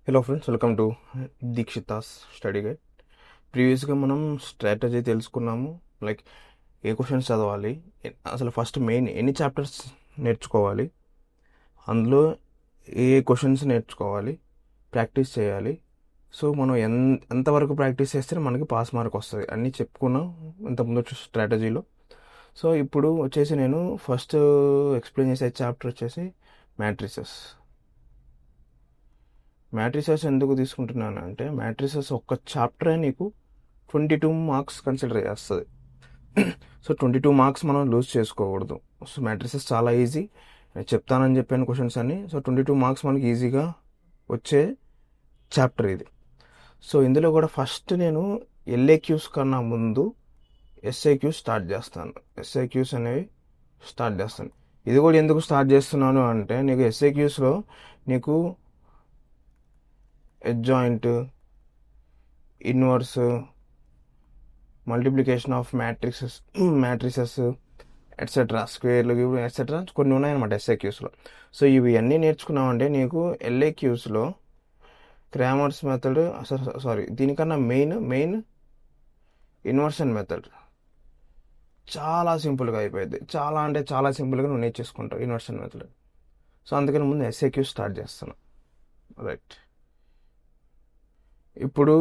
Hello friends, welcome to Dikshita's study guide. ప్రీవియస్గా మనం strategy తెలుసుకున్నాము. లైక్ ఏ క్వశ్చన్స్ చదవాలి, అసలు ఫస్ట్ మెయిన్ ఎన్ని చాప్టర్స్ నేర్చుకోవాలి, అందులో ఏ క్వశ్చన్స్ నేర్చుకోవాలి, ప్రాక్టీస్ చేయాలి. సో మనం ఎంతవరకు ప్రాక్టీస్ చేస్తే మనకి పాస్ మార్క్ వస్తుంది అన్నీ చెప్పుకున్నాం ఇంతకుముందు స్ట్రాటజీలో. సో ఇప్పుడు వచ్చేసి నేను ఫస్ట్ ఎక్స్ప్లెయిన్ చేసే చాప్టర్ వచ్చేసి మ్యాట్రిసెస్. మ్యాట్రిసెస్ ఎందుకు తీసుకుంటున్నాను అంటే, మ్యాట్రిసెస్ ఒక్క చాప్టరే నీకు 22 మార్క్స్ కన్సిడర్ చేస్తుంది. సో 22 మార్క్స్ మనం లూజ్ చేసుకోకూడదు. సో మ్యాట్రిసెస్ చాలా ఈజీ, నేను చెప్తానని చెప్పాను క్వశ్చన్స్ అన్ని. సో 22 మార్క్స్ మనకి ఈజీగా వచ్చే చాప్టర్ ఇది. సో ఇందులో కూడా ఫస్ట్ నేను ఎల్ఏక్యూస్ కన్నా ముందు ఎస్ఐక్యూస్ స్టార్ట్ చేస్తాను. ఎస్ఐక్యూస్ అనేవి స్టార్ట్ చేస్తాను. ఇది కూడా ఎందుకు స్టార్ట్ చేస్తున్నాను అంటే, నీకు ఎస్ఐక్యూస్లో నీకు adjoint, inverse, multiplication of matrices etcetera, స్క్వేర్లు ఎట్సెట్రా కొన్ని ఉన్నాయన్నమాట ఎస్ఏక్యూస్లో. సో ఇవి అన్నీ నేర్చుకున్నామంటే నీకు ఎల్ఏక్యూస్లో క్రామర్స్ మెథడ్, సారీ దీనికన్నా మెయిన్ ఇన్వర్షన్ మెథడ్ చాలా సింపుల్గా అయిపోయింది. చాలా అంటే చాలా సింపుల్గా నువ్వు నేర్చేసుకుంటావు ఇన్వర్షన్ మెథడ్. సో అందుకని ముందు ఎస్ఏక్యూస్ స్టార్ట్ చేస్తాను. రైట్, ఇప్పుడు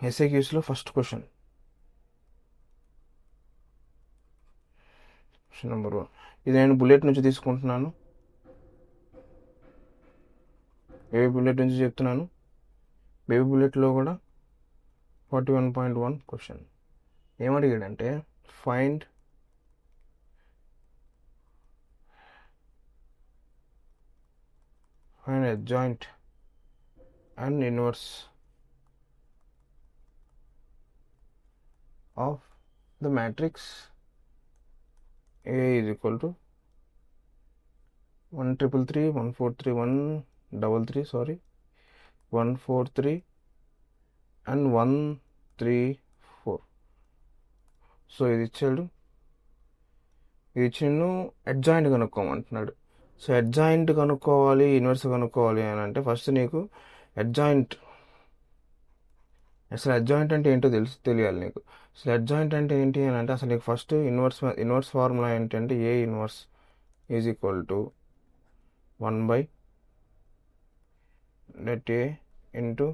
ఎస్ఏక్యూస్లో ఫస్ట్ క్వశ్చన్ నెంబర్ 1. ఇది నేను బుల్లెట్ నుంచి తీసుకుంటున్నాను. బేబీ బుల్లెట్ నుంచి చెప్తున్నాను. బేబీ బుల్లెట్లో కూడా 41.1 క్వశ్చన్ ఏమడిగాడంటే, find adjoint and inverse of the matrix A is equal to 133 143 133 sorry 143 and 134. So ఇది ఇచ్చాడు. ఇది ఇచ్చిండు అడ్జాయింట్ కనుక్కోమంటున్నాడు. సో అడ్జాయింట్ కనుక్కోవాలి, ఇన్వర్స్ కనుక్కోవాలి అని అంటే ఫస్ట్ నీకు అడ్జాయింట్, అసలు అడ్జాయింట్ అంటే ఏంటో తెలియాలి నీకు. అసలు అడ్జాయింట్ అంటే ఏంటి అని అంటే, అసలు నీకు ఫస్ట్ ఇన్వర్స్ ఫార్ములా ఏంటంటే, ఏ inverse is equal to 1/det A into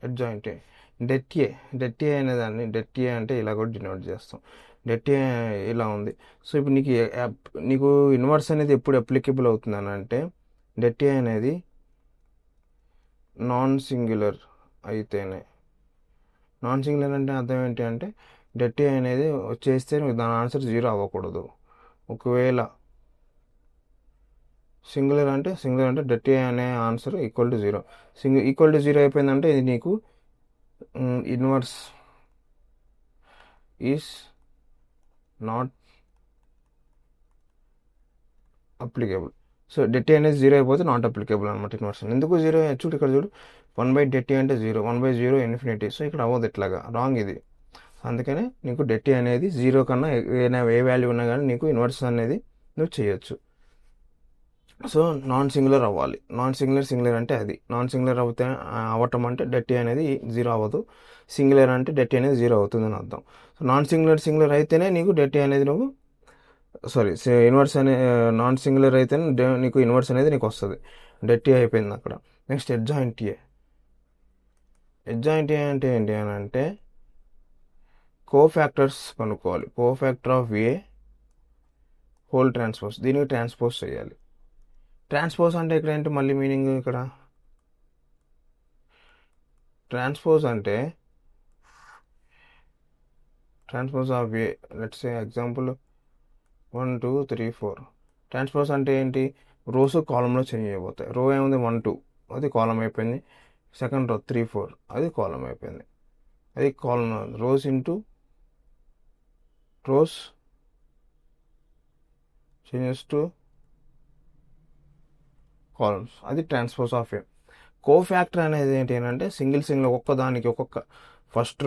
adjoint A. det A అనేదాన్ని det A అంటే ఇలా కూడా డినోట్ చేస్తాం. det A ఇలా ఉంది. సో ఇప్పుడు నీకు ఇన్వర్స్ అనేది ఎప్పుడు అప్లికబుల్ అవుతుందని అంటే, det A అనేది నాన్ సింగులర్ అయితేనే. నాన్ సింగులర్ అంటే అర్థం ఏంటి అంటే, det A అనేది వచ్చేస్తే దాని ఆన్సర్ 0 అవ్వకూడదు. ఒకవేళ సింగులర్ అంటే det A అనే answer equal to 0. Equal to 0 అయిపోయిందంటే ఇది నీకు inverse is not applicable. So det A అనేది 0 అయిపోతే నాట్ అప్లికేబుల్ అనమాట ఇన్వర్షన్. ఎందుకు 0 చూడు, ఇక్కడ చూడు 1/det A అంటే 0, 1/0 ఇన్ఫినిటీ. సో ఇక్కడ అవ్వదు, ఇట్లాగా రాంగ్ ఇది. అందుకనే నీకు det A అనేది 0 కన్నా ఏ వాల్యూ ఉన్నా కానీ నీకు ఇన్వర్స్ అనేది నువ్వు చేయొచ్చు. సో నాన్ సింగులర్ అవ్వాలి. సింగులర్ అంటే అది నాన్ సింగులర్ అవ్వటం అంటే det A అనేది 0 అవ్వదు. సింగులర్ అంటే det A అనేది 0 అవుతుందని అర్థం. సో నాన్ సింగులర్ అయితేనే నీకు det A అనేది నువ్వు ఇన్వర్స్ అనే, నాన్ సింగులర్ అయితే నీకు ఇన్వర్స్ అనేది నీకు వస్తుంది. det A అయిపోయింది అక్కడ. నెక్స్ట్ adjoint A అంటే ఏంటి అని అంటే, కోఫ్యాక్టర్స్ కనుక్కోవాలి. Cofactor of A whole transpose, దీనికి ట్రాన్స్పోజ్ చేయాలి. ట్రాన్స్పోజ్ అంటే ఇక్కడ ఏంటి మళ్ళీ మీనింగ్, ఇక్కడ ట్రాన్స్పోజ్ అంటే transpose of A, let's say example 1 2 3 4. Transpose అంటే ఏంటి, రోస్ కాలంలో చేంజ్ అయిపోతాయి. రో ఏముంది 1 2 అది కాలం అయిపోయింది. సెకండ్ రో 3 4 అది కాలం అయిపోయింది. అది column rows into rows changes to columns, అది ట్రాన్స్పోజ్ ఆఫ్ ఏ. కోఫ్యాక్టర్ అనేది ఏంటి అంటే, సింగిల్ ఒక్కొక్కదానికి ఒక్కొక్క first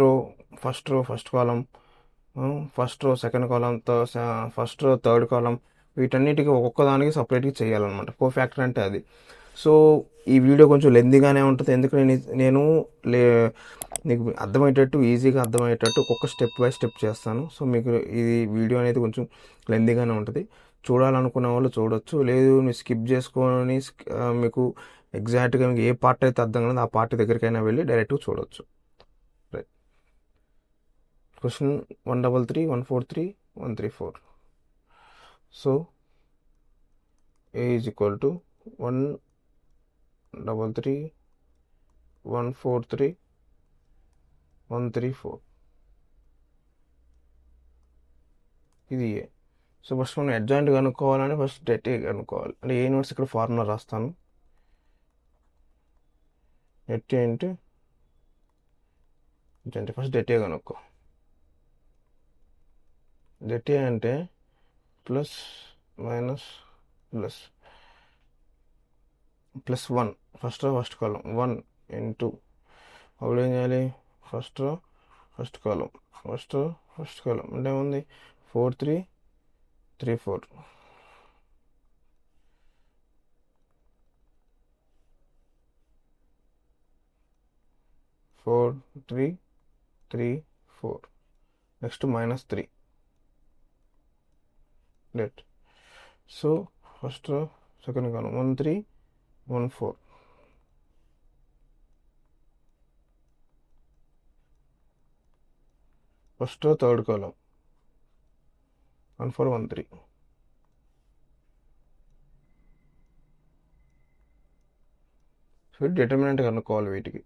column, first row second column, first row third column, వీటన్నిటికీ ఒక్కొక్కదానికి సపరేట్గా చేయాలన్నమాట. కోఫ్యాక్టర్ అంటే అది. సో ఈ వీడియో కొంచెం లెందీగానే ఉంటుంది, ఎందుకంటే నేను లే నీకు అర్థమయ్యేటట్టు, ఈజీగా అర్థమయ్యేటట్టు ఒక్కొక్క స్టెప్ బై స్టెప్ చేస్తాను. సో మీకు ఇది వీడియో అనేది కొంచెం లెందీగానే ఉంటుంది. చూడాలనుకున్న వాళ్ళు చూడొచ్చు, లేదు మీరు స్కిప్ చేసుకొని మీకు ఎగ్జాక్ట్గా మీకు ఏ పార్ట్ అయితే అర్థం కాలేదో ఆ పార్ట్ దగ్గరికైనా వెళ్ళి డైరెక్ట్గా చూడొచ్చు. Right. Question 133 143 134. So A is equal to 133 143 134. ఇది ఏ. సో ఫస్ట్ మనం అడ్జాయింట్ కనుక్కోవాలని ఫస్ట్ డెట్ ఏ కనుక్కోవాలి. అంటే ఏ ఇన్వర్స్ ఇక్కడ ఫార్ములా రాస్తాను. డెట్ ఏ అంటే ఫస్ట్ డెట్ ఏ కనుక్కో. డెట్ ఏ అంటే plus minus plus plus 1 first కాలం 1 ఇంటూ అప్పుడు ఏం చేయాలి, ఫస్ట్ కాలం ఫస్ట్ కాలం అంటే ఏముంది 4 3 3 4 4 3 3 4. Next -3 debt. So first second column 1 3 1 4. First third కాలం 1 4 1 3. సో డిటర్మినెంట్ కనుక్కోవాలి వీటికి.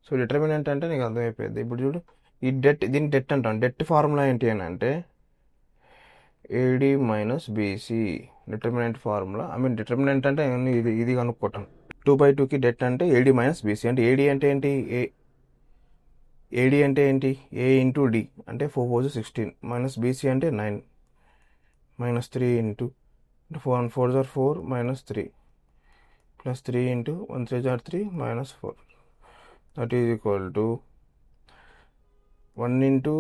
సో డిటర్మినెంట్ అంటే నీకు అర్థమైపోయింది. ఇప్పుడు చూడు, ఈ దీన్ని డెట్ అంటాం. డెట్ ఫార్ములా ఏంటి అని అంటే AD minus BC. Determinant formula, determinant అంటే ఇది కనుక్కోవటం. 2/2కి డెట్ అంటే ఏడి మైనస్ బీసీ. అంటే ఏడి అంటే ఏంటి, ఏడి అంటే ఏంటి, ఏ ఇంటూ డి అంటే 4 4 16 మైనస్ బీసీ అంటే 9 -3 into 4 4 4 -3 plus 3 into 1 3 3 -4. That is equal to 1 into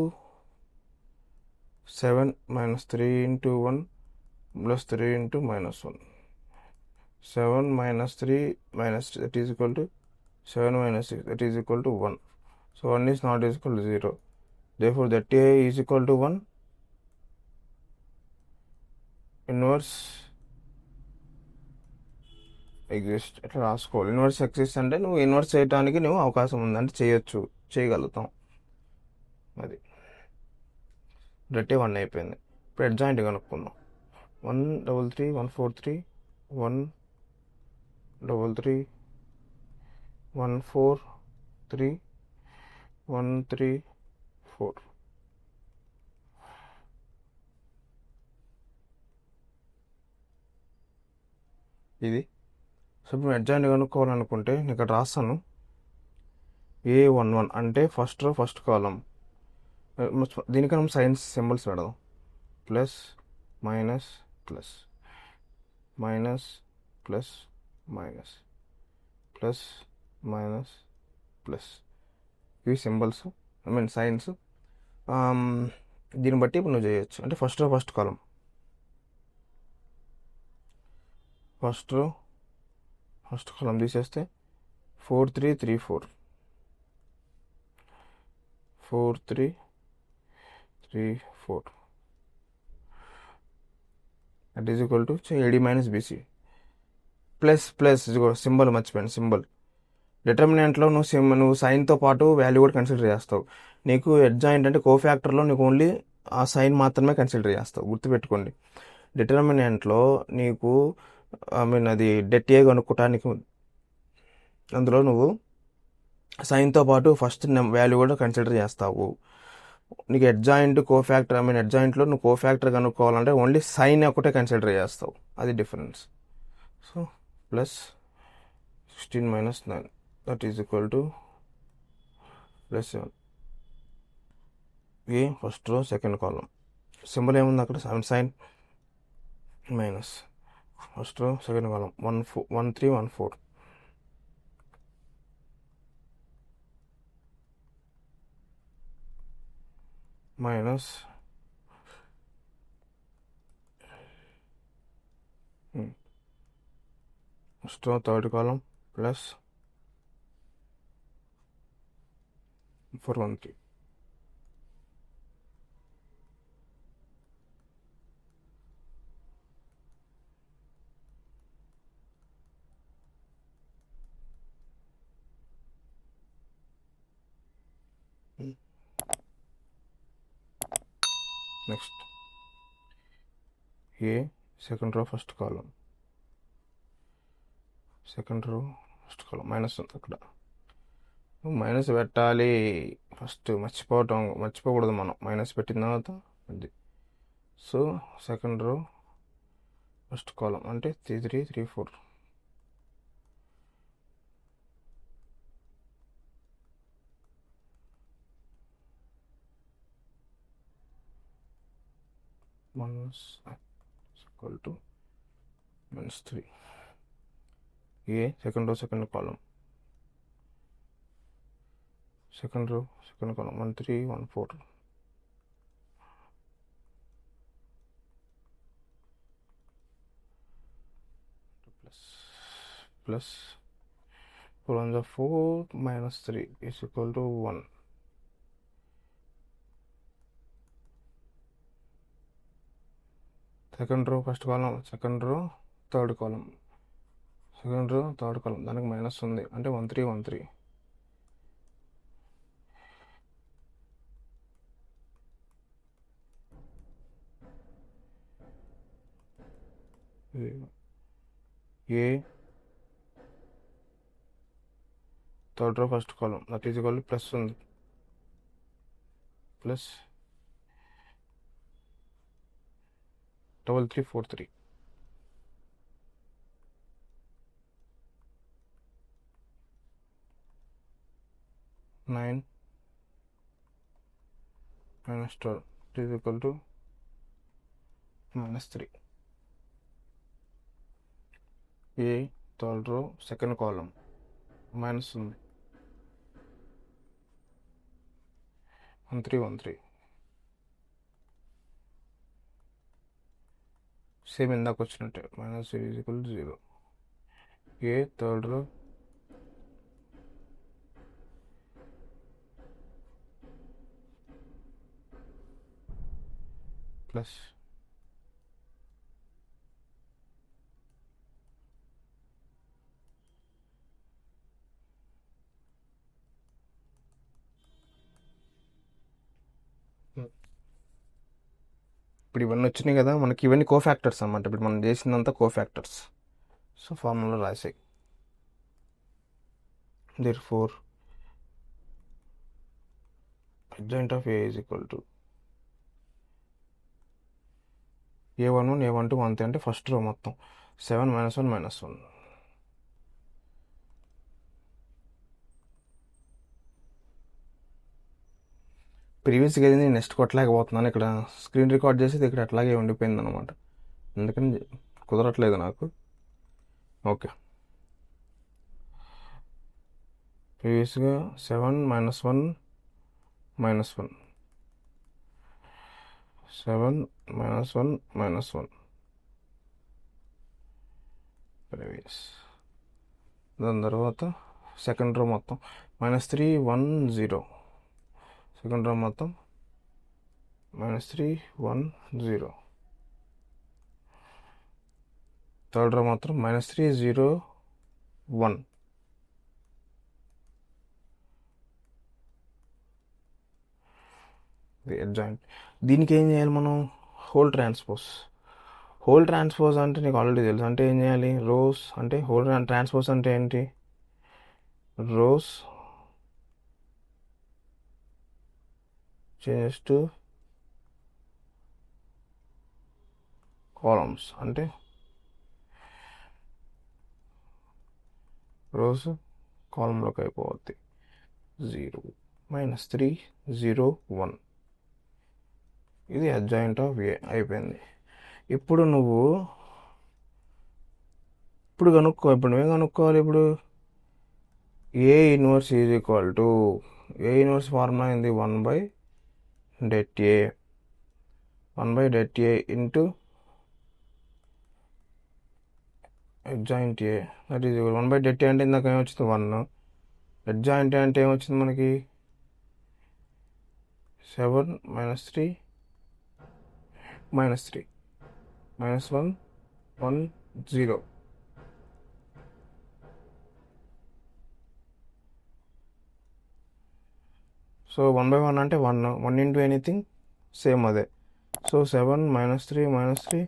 7 -3 into 1 plus 3 into -1. 7 -3 that is equal to 7 - 6 that is equal to 1. So 1 is not equal to 0. Therefore that A is equal to 1. Inverse exist ఎట్లా రాసుకోవాలి. Inverse exist అంటే నువ్వు inverse చేయడానికి నువ్వు అవకాశం ఉందంటే చేయగలుగుతాం. అది డెట్ 1 అయిపోయింది. ఇప్పుడు అడ్జాయింట్ కనుక్కుందాం. 1 3 3 1 4 3 1 3 3 1 4 3 1 3 4. ఇది. సో ఇప్పుడు అడ్జాయింట్ కనుక్కోవాలనుకుంటే నేను ఇక్కడ రాస్తాను. A11 అంటే ఫస్ట్ కాలం. దీనికన్నా మనం సైన్స్ సింబల్స్ పెడదాం. Plus minus plus minus plus minus plus minus plus, ఇవి సింబల్స్, సైన్స్. దీన్ని బట్టి ఇప్పుడు నువ్వు చేయొచ్చు. అంటే ఫస్ట్ కాలం ఫస్ట్ కాలం తీసేస్తే 4 3 3 4 4 3 3 4 that is equal to AD minus BC plus symbol మర్చిపోయాను. సింబల్ డిటర్మినెంట్లో నువ్వు సైన్తో పాటు వాల్యూ కూడా కన్సిడర్ చేస్తావు. నీకు అడ్జాయింట్ అంటే కోఫ్యాక్టర్లో నీకు ఓన్లీ ఆ సైన్ మాత్రమే కన్సిడర్ చేస్తావు, గుర్తుపెట్టుకోండి. డిటర్మినెంట్లో నీకు అది డెట్ ఏ కనుక్కోటానికి అందులో నువ్వు సైన్తో పాటు ఫస్ట్ వాల్యూ కూడా కన్సిడర్ చేస్తావు. నీకు అడ్జాయింట్ కోఫ్యాక్టర్ అడ్జాయింట్లో నువ్వు కోఫ్యాక్టర్ కనుక్కోవాలంటే ఓన్లీ సైన్ ఒకటే కన్సిడర్ చేస్తావు, అది difference. So plus 16 - 9 that is equal to plus 7. A first row second column symbol ఏముంది అక్కడ, sign minus first row second column 1 3 1 4 minus first row third column plus 413. Next A second row first column, second row first column minus ఉంది అక్కడ, minus పెట్టాలి first, మర్చిపోకూడదు మనం minus పెట్టిన తర్వాత అది. సో సెకండ్ రో ఫస్ట్ కాలం అంటే 3 3 3 4. minus equal to -3. A second row second column, second row second column 1 3 1 4 plus 4 on the 4 minus 3 is equal to 1. Second row first column, second row third column, second row third column దానికి minus ఉంది అంటే 1 3 1 3. A third row first column that is equal plus ఉంది, plus 3 3 4 3. -9 minus 12 is equal to -3. A third row second column minus ఉంది 1 3 1 3. Same ఇందాక వచ్చినట్టే minus is equal to 0. A third row plus ఇప్పుడు ఇవన్నీ వచ్చినాయి కదా మనకి, ఇవన్నీ కోఫ్యాక్టర్స్ అన్నమాట. ఇప్పుడు మనం చేసిందంతా కోఫ్యాక్టర్స్. సో ఫార్ములా రాసాయి. therefore adjoint of A is equal to A11 A12 అంతే, అంటే ఫస్ట్ రో మొత్తం 7 -1 -1. ప్రీవియస్గా అయితే నేను నెక్స్ట్ కొట్టలేకపోతున్నాను, ఇక్కడ స్క్రీన్ రికార్డ్ చేసేది ఇక్కడ అట్లాగే ఉండిపోయింది అనమాట, అందుకని కుదరట్లేదు నాకు. ఓకే, ప్రీవియస్గా 7 -1 -1, 7 -1 -1 ప్రీవియస్. దాని తర్వాత సెకండ్ రో మొత్తం -3 1 0, సెకండ్ రో మొత్తం -3 1 0, థర్డ్ రో మాత్రం -3 0 1. అడ్జాయింట్. దీనికి ఏం చేయాలి మనం? Whole transpose. హోల్ ట్రాన్స్పోజ్ అంటే నీకు ఆల్రెడీ తెలుసు, అంటే ఏం చేయాలి? రోస్ అంటే హోల్ ట్రాన్స్పోజ్ అంటే ఏంటి? రోస్ చేంజెస్ టు కాలమ్స్, అంటే రోస్ కాలంలోకి అయిపోద్ది. 0 -3 0 1. ఇది అడ్జాయింట్ ఆఫ్ ఏ అయిపోయింది. ఇప్పుడు నువ్వేం కనుక్కోవాలి? ఇప్పుడు ఏ inverse is equal to, A inverse formula ఏంది? 1/det A, 1/det A into adjoint A, that is equal 1 by det A అంటే ఇందాక ఏమొచ్చింది 1. adjoint A అంటే ఏమొచ్చింది మనకి 7 minus 3 minus 3 minus 1 1 0. So 1 by 1 అంటే 1 into ఎనీథింగ్ సేమ్ అదే. So 7 minus 3 minus 3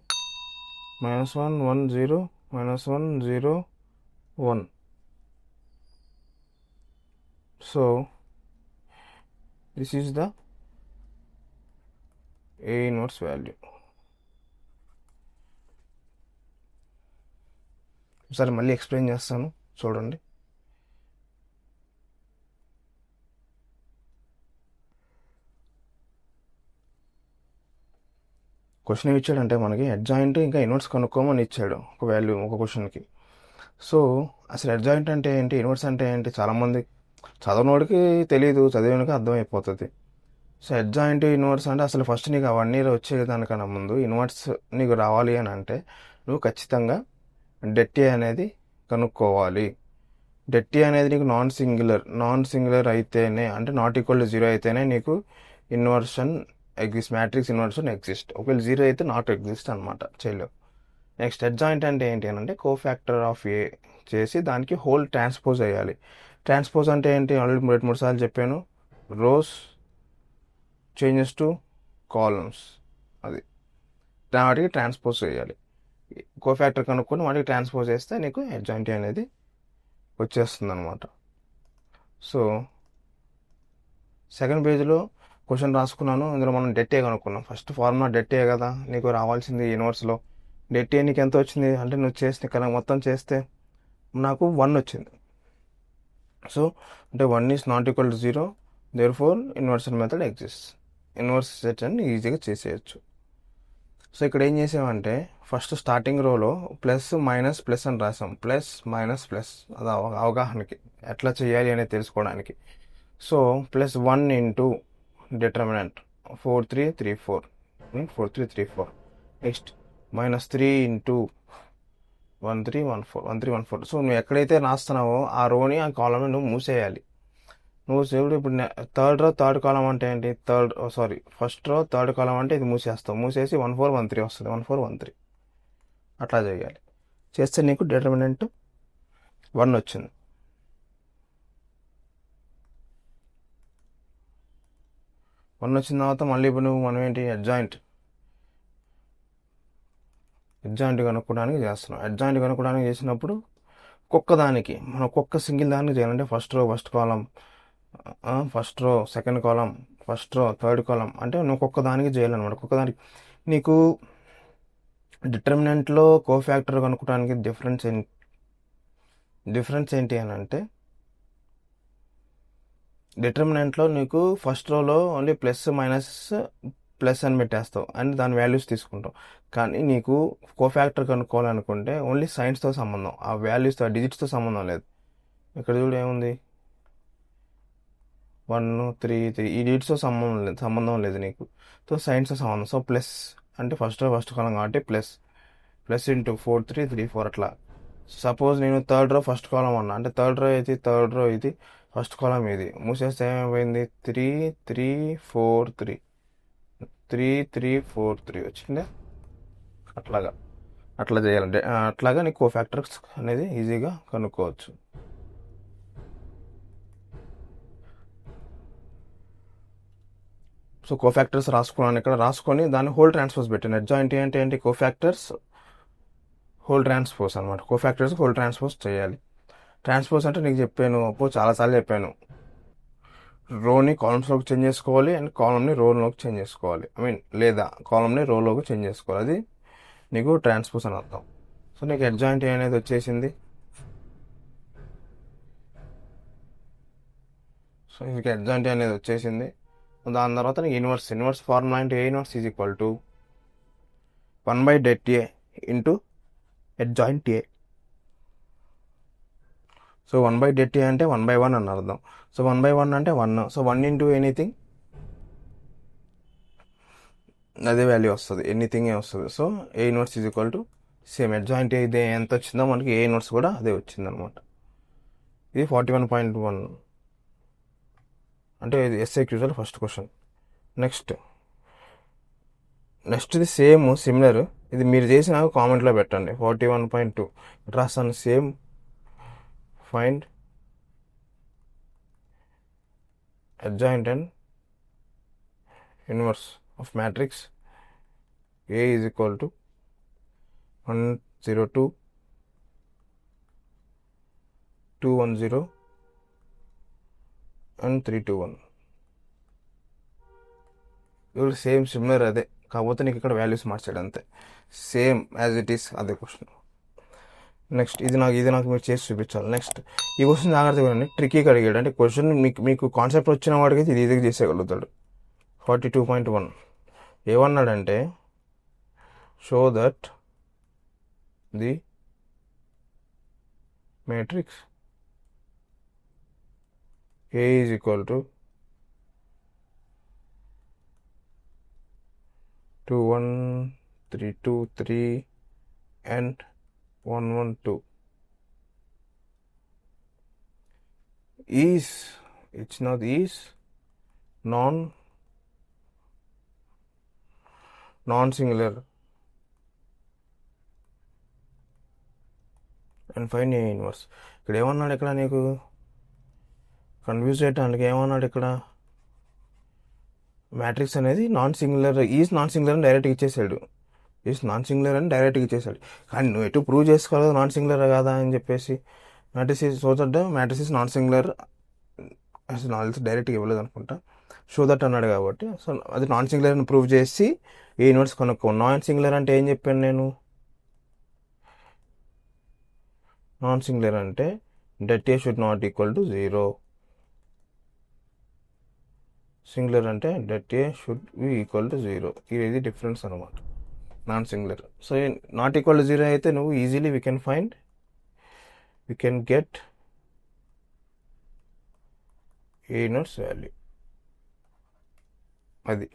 minus 1 1 0 minus 1 0 1. So this is the A inverse value. సరే మళ్ళీ ఎక్స్ప్లెయిన్ చేస్తాను చూడండి. క్వశ్చన్ ఏమి ఇచ్చాడంటే మనకి అడ్జాయింట్ ఇంకా ఇన్వర్స్ కనుక్కోమని ఇచ్చాడు ఒక వాల్యూ ఒక క్వశ్చన్కి. సో అసలు అడ్జాయింట్ అంటే ఏంటి, ఇన్వర్స్ అంటే ఏంటి, చాలామంది చదవనోడికి తెలియదు, చదివినకి అర్థమైపోతుంది. సో అడ్జాయింట్ ఇన్వర్స్ అంటే అసలు ఫస్ట్ నీకు ఆ 1 year వచ్చేదానికన్నా ముందు ఇన్వర్స్ నీకు రావాలి అని అంటే నువ్వు ఖచ్చితంగా det A అనేది కనుక్కోవాలి. det A అనేది నీకు నాన్ సింగులర్ అయితేనే, అంటే నాట్ ఈక్వల్ టు 0 అయితేనే నీకు inversion exist, matrix inversion exist. ఒకవేళ 0 అయితే నాట్ ఎగ్జిస్ట్ అనమాట, చేయలేవు. నెక్స్ట్ అడ్జాయింట్ అంటే ఏంటి అని అంటే కోఫ్యాక్టర్ ఆఫ్ ఏ చేసి దానికి హోల్ ట్రాన్స్పోజ్ అయ్యాలి. ట్రాన్స్పోజ్ అంటే ఏంటి, ఆల్రెడీ 2-3 సార్లు చెప్పాను. రోస్ చేంజెస్ టు కాలమ్స్, అది వాటికి ట్రాన్స్పోజ్ చేయాలి. కోఫ్యాక్టర్ కనుక్కొని వాటికి ట్రాన్స్పోజ్ చేస్తే నీకు అడ్జాయింట్ అనేది వచ్చేస్తుంది అనమాట. సో సెకండ్ పేజ్లో క్వశ్చన్ రాసుకున్నాను, ఇందులో మనం det A కనుక్కున్నాం. ఫస్ట్ ఫార్ములా det A కదా నీకు రావాల్సింది ఇన్వర్స్లో. det A నీకు ఎంత వచ్చింది అంటే నువ్వు చేస్తే కనుక మొత్తం చేస్తే నాకు 1 వచ్చింది. సో అంటే 1 is not equal to 0, therefore inversion method exist. Inverse set అని ఈజీగా చేసేయచ్చు. సో ఇక్కడ ఏం చేసామంటే ఫస్ట్ స్టార్టింగ్ రోలో ప్లస్ మైనస్ ప్లస్ అని రాసాం. ప్లస్ మైనస్ ప్లస్, అది అవగాహనకి ఎట్లా చేయాలి అనేది తెలుసుకోవడానికి. So plus 1 into determinant 4 3 3 4 4 3 3 4. Next minus 3 into 1 3 1 4 1 3 1 4. So నువ్వు ఎక్కడైతే రాస్తున్నావో ఆ రోని ఆ కాలంని నువ్వు మూసేయాలి. నువ్వు సేవుడు ఇప్పుడు థర్డ్ కాలం అంటే ఏంటి, ఫస్ట్ రో థర్డ్ కాలం అంటే ఇది మూసేస్తావు. మూసేసి 1 4 1 3 వస్తుంది. 1 4 1 3 అట్లా చేయాలి. చేస్తే నీకు డిటర్మినెంట్ 1 వచ్చింది. వచ్చిన తర్వాత మళ్ళీ ఇప్పుడు మనం ఏంటి అడ్జాయింట్ కనుక్కోవడానికి చేస్తున్నాం. అడ్జాయింట్ కనుక్కోవడానికి చేసినప్పుడు మనం ఒక్కొక్క సింగిల్ దానికి చేయాలంటే first row first column, first row second column, first row third కాలం అంటే నువ్వు ఒక్కొక్క దానికి చేయాలన్నమాట. ఒక్కొక్క దానికి నీకు డిటర్మినెంట్లో కోఫ్యాక్టర్ కనుక్కోవడానికి డిఫరెన్స్ ఏంటి అని అంటే డిటర్మినెంట్లో నీకు ఫస్ట్ రోలో ఓన్లీ ప్లస్ మైనస్ ప్లస్ అని పెట్టేస్తావు అండ్ దాని వాల్యూస్ తీసుకుంటావు. కానీ నీకు కోఫ్యాక్టర్ కనుక్కోవాలనుకుంటే ఓన్లీ సైన్స్తో సంబంధం, ఆ వాల్యూస్తో డిజిట్స్తో సంబంధం లేదు. ఇక్కడ చూడు ఏముంది 1 3 3 ఈ డిజిట్స్తో సంబంధం లేదు నీకు. సో సైన్స్తో సంబంధం. సో ప్లస్ అంటే ఫస్ట్ కాలం కాబట్టి ప్లస్ ఇంటూ 4 3 3 4 అట్లా. సపోజ్ నేను థర్డ్ రో ఫస్ట్ కాలం అన్నా అంటే థర్డ్ రో ఇది ఫస్ట్ కాలం ఇది మూసేస్తే ఏమైపోయింది 3 3 4 3 3 3 4 3 వచ్చిందే. అట్లా చేయాలంటే అట్లాగా నీకు కోఫ్యాక్టర్స్ అనేది ఈజీగా కనుక్కోవచ్చు. సో కోఫ్యాక్టర్స్ రాసుకున్నాను ఇక్కడ, రాసుకొని దాన్ని హోల్ ట్రాన్స్పోజ్ పెట్టాను. అడ్జాయింట్ అంటే ఏంటి, కోఫ్యాక్టర్స్ హోల్ ట్రాన్స్పోజ్ అనమాట. కోఫ్యాక్టర్స్ హోల్ ట్రాన్స్పోజ్ చేయాలి. ట్రాన్స్పోజ్ అంటే నీకు చెప్పాను చాలాసార్లు చెప్పాను, రోని కాలమ్స్లోకి చేంజ్ చేసుకోవాలి అండ్ కాలమ్ని రోలోకి చేంజ్ చేసుకోవాలి. లేదా కాలమ్ని రోలోకి చేంజ్ చేసుకోవాలి. అది నీకు ట్రాన్స్పోజ్ అని అర్థం. సో నీకు అడ్జాయింట్ అనేది వచ్చేసింది. సో నీకు అడ్జాయింట్ అనేది వచ్చేసింది. దాని తర్వాత నీకు ఇన్వర్స్ ఫార్ములా అంటే ఏ inverse is equal to 1 by det A into adjoint A. So 1 by det A అంటే 1 by 1 అని అర్థం. సో 1 by 1 అంటే 1. సో 1 into ఎనీథింగ్ అదే వాల్యూ వస్తుంది, ఎనీథింగ్ వస్తుంది. So A inverse is equal to same adjoint ఇది ఎంత వచ్చిందో మనకి ఏ ఇన్వర్స్ కూడా అదే వచ్చిందనమాట. ఇది 41.1 అంటే ఇది SAQలో ఫస్ట్ క్వశ్చన్. నెక్స్ట్ ఇది సేమ్ సిమిలర్, ఇది మీరు చేసిన కామెంట్లో పెట్టండి. 41.2 రాస్తాను. Same find adjoint and inverse of matrix A is equal to 102 210 and 321. ఇవి సేమ్ సిమిలర్ అదే, కాకపోతే నీకు ఇక్కడ వాల్యూస్ మార్చాడు అంతే. సేమ్ యాజ్ ఇట్ ఈస్ అదే క్వశ్చన్. నెక్స్ట్ ఇది నాకు మీరు చేసి చూపించాలి. నెక్స్ట్ ఈ క్వశ్చన్ జాగ్రత్తగా వినండి, ట్రికీగా అడిగాడు. అంటే క్వశ్చన్ మీకు కాన్సెప్ట్ వచ్చిన వాడికి ఇది ఈజీగా చేసేయగలుగుతాడు. 42.1 ఏమన్నాడంటే show that the matrix A is equal to 2 1 3 2 3 and 1 1 2 is, it's not is, non-singular and find A inverse. ఇక్కడ ఏమన్నాడు, ఇక్కడ నీకు కన్ఫ్యూజ్ చేయడానికి ఏమన్నాడు, ఇక్కడ మ్యాట్రిక్స్ అనేది non singular, is non singular అని డైరెక్ట్గా ఇచ్చేసాడు. ఈజ్ నాన్ సింగులర్ అని డైరెక్ట్గా ఇచ్చేసాడు. కానీ నువ్వు ఎటు ప్రూవ్ చేసుకోవాలి నాన్ సింగులర్ కాదా అని చెప్పేసి. Matrix so that matrix is non singular knowledge డైరెక్ట్గా ఇవ్వలేదు అనుకుంటా. షో దట్ అన్నాడు కాబట్టి సో అది నాన్ సింగులర్ అని ప్రూవ్ చేసి ఏ ఇన్వర్స్ కనుక్కో. నాన్ సింగులర్ అంటే ఏం చెప్పాను నేను, నాన్ సింగులర్ అంటే det A should not equal to 0. Singular అంటే det A should be equal to 0. ఇది డిఫరెన్స్ అనమాట, non singular. So not equal to 0 అయితే నువ్వు easily we can get a inverse value. అది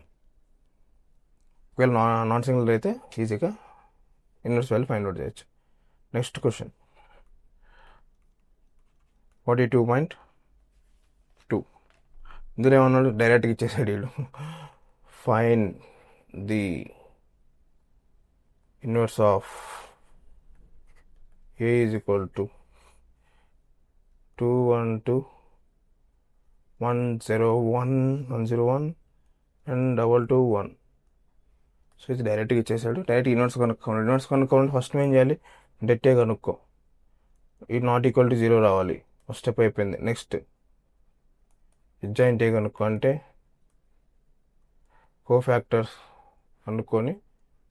ఒకవేళ నాన్ సింగులర్ అయితే ఈజీగా ఇన్వర్స్ వాల్యూ ఫైండ్ అవుట్ చేయొచ్చు. నెక్స్ట్ క్వశ్చన్ 42.2 ఇందులో ఏమన్నాడు, డైరెక్ట్గా ఇచ్చేసాడు వీళ్ళు. Find the inverse of A is equal to 212 101 and 221. So ఇది డైరెక్ట్గా ఇచ్చేసాడు. డైరెక్ట్ ఇన్వర్స్ కనుక్కోవాలి. ఫస్ట్ ఏం చేయాలి, det A కనుక్కో. ఇది నాట్ ఈక్వల్ టు 0 రావాలి, ఫస్ట్ స్టెప్ అయిపోయింది. నెక్స్ట్ adjoint A కనుక్కో, అంటే కోఫ్యాక్టర్స్ కనుక్కొని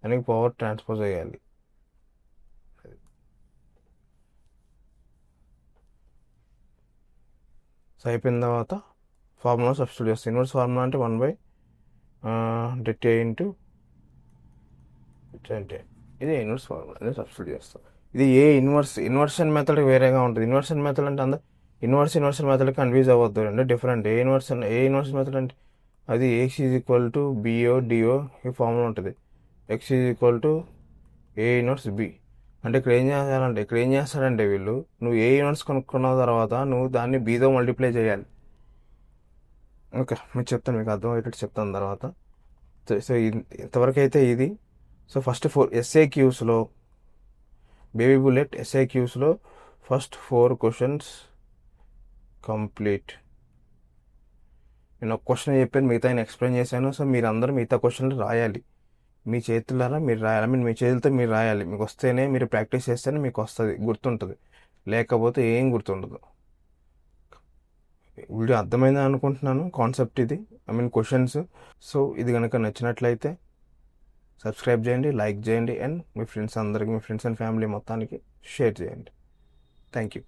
దానికి పవర్ ట్రాన్స్పోజ్ చేయాలి. సో అయిపోయిన తర్వాత ఫార్ములా సబ్స్టిట్యూట్ చేస్తాం. ఇన్వర్స్ ఫార్ములా అంటే 1/det A into adjoint A. ఇది ఇన్వర్స్ ఫార్ములా అనేది సబ్స్టిట్యూట్ చేస్తాం. ఇది ఏ ఇన్వర్షన్ మెథడ్ వేరేగా ఉంటుంది. ఇన్వర్షన్ మెథడ్ అంటే అందరూ ఇన్వర్షన్ మెథడ్ కన్ఫ్యూజ్ అవ్వద్దు, అంటే డిఫరెంట్. ఏ ఇన్వర్షన్ మెథడ్ అంటే అది x is equal to BO DO ఈ ఫార్ములా ఉంటుంది. x is equal to A inverse B. అంటే ఇక్కడ ఏం చేస్తాడంటే వీళ్ళు, నువ్వు ఏ ఇన్వర్స్ కనుక్కున్న తర్వాత నువ్వు దాన్ని బీతో మల్టిప్లై చేయాలి. ఓకే, మీకు చెప్తాను, మీకు అర్థమయ్యేటట్టు చెప్తాను తర్వాత. సో ఇంతవరకు అయితే ఇది. సో ఫస్ట్ 4 SAQsలో బేబీ బుల్లెట్ SAQsలో ఫస్ట్ 4 క్వశ్చన్స్ కంప్లీట్. నేను ఒక క్వశ్చన్ చెప్పాను, మిగతా నేను ఎక్స్ప్లెయిన్ చేశాను. సో మీరందరూ మిగతా క్వశ్చన్లు రాయాలి, మీ చేతులారా మీరు రాయాలి. మీ చేతులతో మీరు రాయాలి. మీకు వస్తేనే, మీరు ప్రాక్టీస్ చేస్తేనే మీకు వస్తుంది, గుర్తుంటుంది. లేకపోతే ఏం గుర్తుండదు. వీడియో అర్థమైంది అనుకుంటున్నాను, కాన్సెప్ట్ ఇది, క్వశ్చన్స్. సో ఇది కనుక నచ్చినట్లయితే సబ్స్క్రైబ్ చేయండి, లైక్ చేయండి, and me friends and family మొత్తానికి షేర్ చేయండి. Thank you.